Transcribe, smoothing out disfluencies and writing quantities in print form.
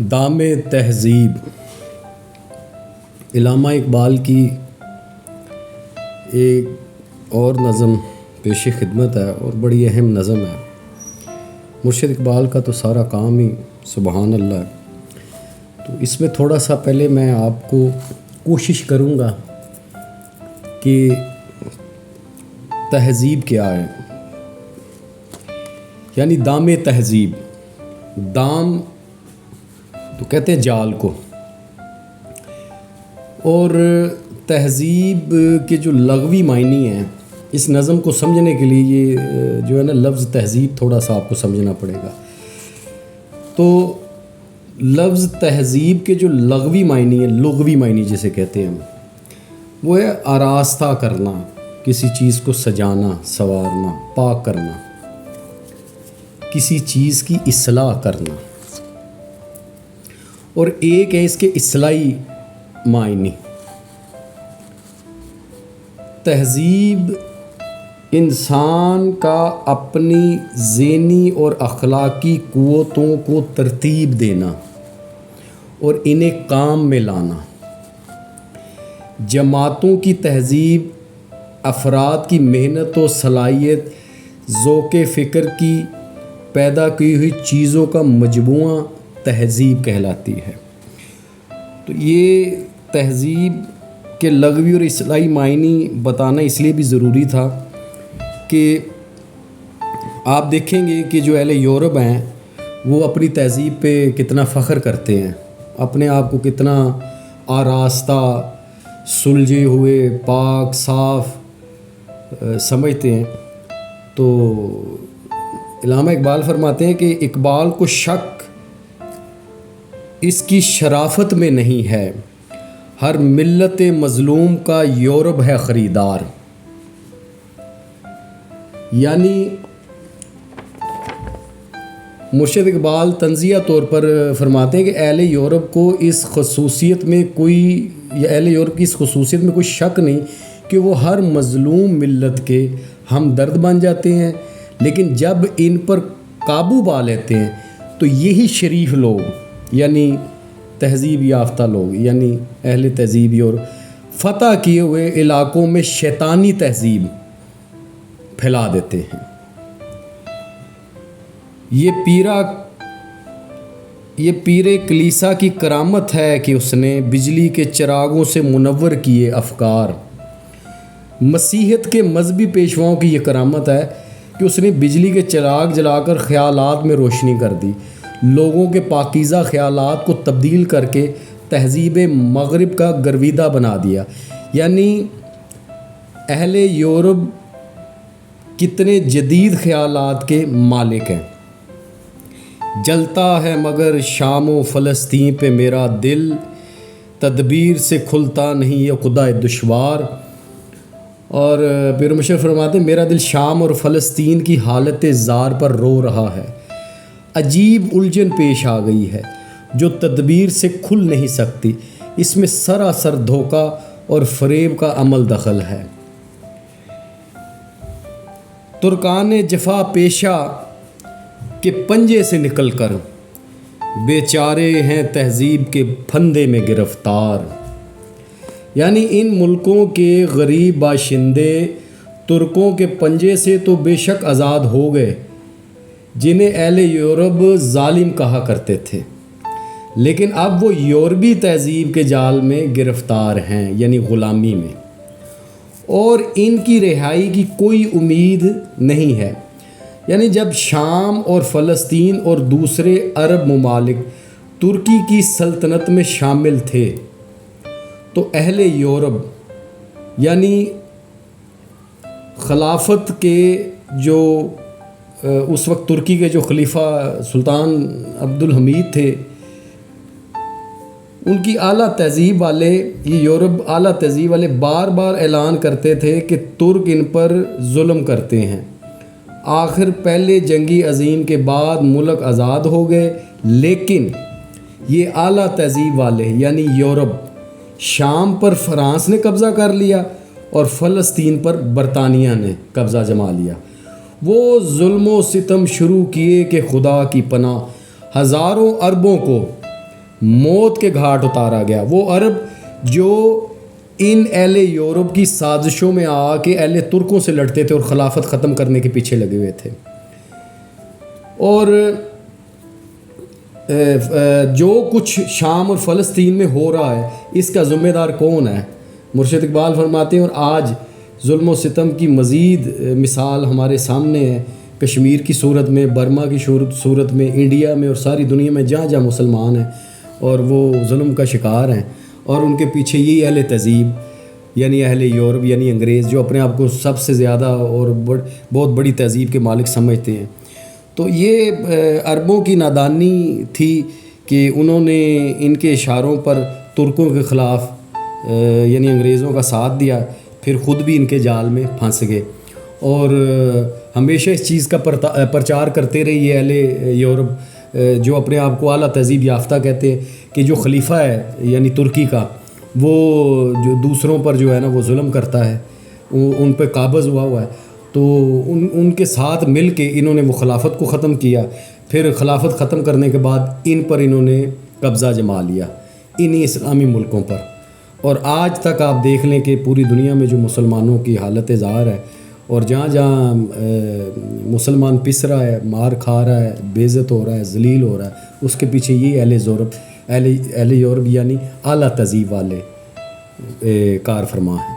دام تہذیب علامہ اقبال کی ایک اور نظم پیش خدمت ہے اور بڑی اہم نظم ہے۔ مرشد اقبال کا تو سارا کام ہی سبحان اللہ ہے، تو اس میں تھوڑا سا پہلے میں آپ کو کوشش کروں گا کہ تہذیب کیا ہے، یعنی دام تہذیب۔ دام تو کہتے ہیں جال کو، اور تہذیب کے جو لغوی معنی ہیں اس نظم کو سمجھنے کے لیے یہ جو ہے نا لفظ تہذیب تھوڑا سا آپ کو سمجھنا پڑے گا۔ تو لفظ تہذیب کے جو لغوی معنی ہیں، لغوی معنی جسے کہتے ہیں ہم، وہ ہے آراستہ کرنا، کسی چیز کو سجانا، سنوارنا، پاک کرنا، کسی چیز کی اصلاح کرنا، اور ایک ہے اس کے اصلاحی معنی۔ تہذیب انسان کا اپنی ذہنی اور اخلاقی قوتوں کو ترتیب دینا اور انہیں کام میں لانا۔ جماعتوں کی تہذیب افراد کی محنت و صلاحیت، ذوق فکر کی پیدا کی ہوئی چیزوں کا مجموعہ تہذیب کہلاتی ہے۔ تو یہ تہذیب کے لغوی اور اصطلاحی معنی بتانا اس لیے بھی ضروری تھا کہ آپ دیکھیں گے کہ جو اہل یورپ ہیں وہ اپنی تہذیب پہ کتنا فخر کرتے ہیں، اپنے آپ کو کتنا آراستہ، سلجھے ہوئے، پاک صاف سمجھتے ہیں۔ تو علامہ اقبال فرماتے ہیں کہ اقبال کو شک اس کی شرافت میں نہیں ہے، ہر ملت مظلوم کا یورپ ہے خریدار۔ یعنی مرشد اقبال تنزیہ طور پر فرماتے ہیں کہ اہل یورپ کو اس خصوصیت میں اہل یورپ کی اس خصوصیت میں کوئی شک نہیں کہ وہ ہر مظلوم ملت کے ہمدرد بن جاتے ہیں، لیکن جب ان پر قابو پا لیتے ہیں تو یہی شریف لوگ، یعنی تہذیب یافتہ لوگ، یعنی اہل تہذیب اور فتح کیے ہوئے علاقوں میں شیطانی تہذیب پھیلا دیتے ہیں۔ یہ پیر کلیسا کی کرامت ہے کہ اس نے بجلی کے چراغوں سے منور کیے افکار۔ مسیحیت کے مذہبی پیشواؤں کی یہ کرامت ہے کہ اس نے بجلی کے چراغ جلا کر خیالات میں روشنی کر دی، لوگوں کے پاکیزہ خیالات کو تبدیل کر کے تہذیب مغرب کا گرویدہ بنا دیا۔ یعنی اہل یورپ کتنے جدید خیالات کے مالک ہیں۔ جلتا ہے مگر شام و فلسطین پہ میرا دل، تدبیر سے کھلتا نہیں یہ خدا دشوار۔ اور پیر مشرف فرماتے ہیں میرا دل شام اور فلسطین کی حالت زار پر رو رہا ہے، عجیب الجھن پیش آ گئی ہے جو تدبیر سے کھل نہیں سکتی، اس میں سراسر دھوکہ اور فریب کا عمل دخل ہے۔ ترکان جفا پیشہ کے پنجے سے نکل کر بیچارے ہیں تہذیب کے پھندے میں گرفتار۔ یعنی ان ملکوں کے غریب باشندے ترکوں کے پنجے سے تو بے شک آزاد ہو گئے، جنہیں اہل یورپ ظالم کہا کرتے تھے، لیکن اب وہ یورپی تہذیب کے جال میں گرفتار ہیں، یعنی غلامی میں، اور ان کی رہائی کی کوئی امید نہیں ہے۔ یعنی جب شام اور فلسطین اور دوسرے عرب ممالک ترکی کی سلطنت میں شامل تھے تو اہل یورپ یعنی خلافت کے جو اس وقت ترکی کے جو خلیفہ سلطان عبدالحمید تھے، ان کی اعلیٰ تہذیب والے، یہ یورپ اعلیٰ تہذیب والے بار بار اعلان کرتے تھے کہ ترک ان پر ظلم کرتے ہیں۔ آخر پہلے جنگی عظیم کے بعد ملک آزاد ہو گئے، لیکن یہ اعلیٰ تہذیب والے یعنی یورپ شام پر فرانس نے قبضہ کر لیا اور فلسطین پر برطانیہ نے قبضہ جما لیا۔ وہ ظلم و ستم شروع کیے کہ خدا کی پناہ ہزاروں عربوں کو موت کے گھاٹ اتارا گیا. وہ عرب جو ان اہل یورپ کی سازشوں میں آ کے اہل ترکوں سے لڑتے تھے اور خلافت ختم کرنے کے پیچھے لگے ہوئے تھے. اور جو کچھ شام اور فلسطین میں ہو رہا ہے اس کا ذمہ دار کون ہے؟ مرشد اقبال فرماتے ہیں اور آج ظلم و ستم کی مزید مثال ہمارے سامنے ہے. کشمیر کی صورت میں، برما کی صورت میں، انڈیا میں اور ساری دنیا میں جہاں جہاں مسلمان ہیں اور وہ ظلم کا شکار ہیں، اور ان کے پیچھے یہی اہل تہذیب یعنی اہل یورپ یعنی انگریز جو اپنے آپ کو سب سے زیادہ اور بہت بڑی تہذیب کے مالک سمجھتے ہیں. تو یہ عربوں کی نادانی تھی کہ انہوں نے ان کے اشاروں پر ترکوں کے خلاف یعنی انگریزوں کا ساتھ دیا، پھر خود بھی ان کے جال میں پھنس گئے. اور ہمیشہ اس چیز کا پرچار کرتے رہے یہ اہل یورپ جو اپنے آپ کو اعلیٰ تہذیب یافتہ کہتے ہیں کہ جو خلیفہ ہے یعنی ترکی کا، وہ جو دوسروں پر جو ہے نا وہ ظلم کرتا ہے، ان پہ قابض ہوا ہے. تو ان کے ساتھ مل کے انہوں نے وہ خلافت کو ختم کیا. پھر خلافت ختم کرنے کے بعد ان پر انہوں نے قبضہ جما لیا انہی اسلامی ملکوں پر. اور آج تک آپ دیکھ لیں کہ پوری دنیا میں جو مسلمانوں کی حالت زار ہے اور جہاں جہاں مسلمان پس رہا ہے، مار کھا رہا ہے، بے عزت ہو رہا ہے، ذلیل ہو رہا ہے، اس کے پیچھے یہ اہل یورپ یعنی اعلیٰ تہذیب والے کار فرما ہیں.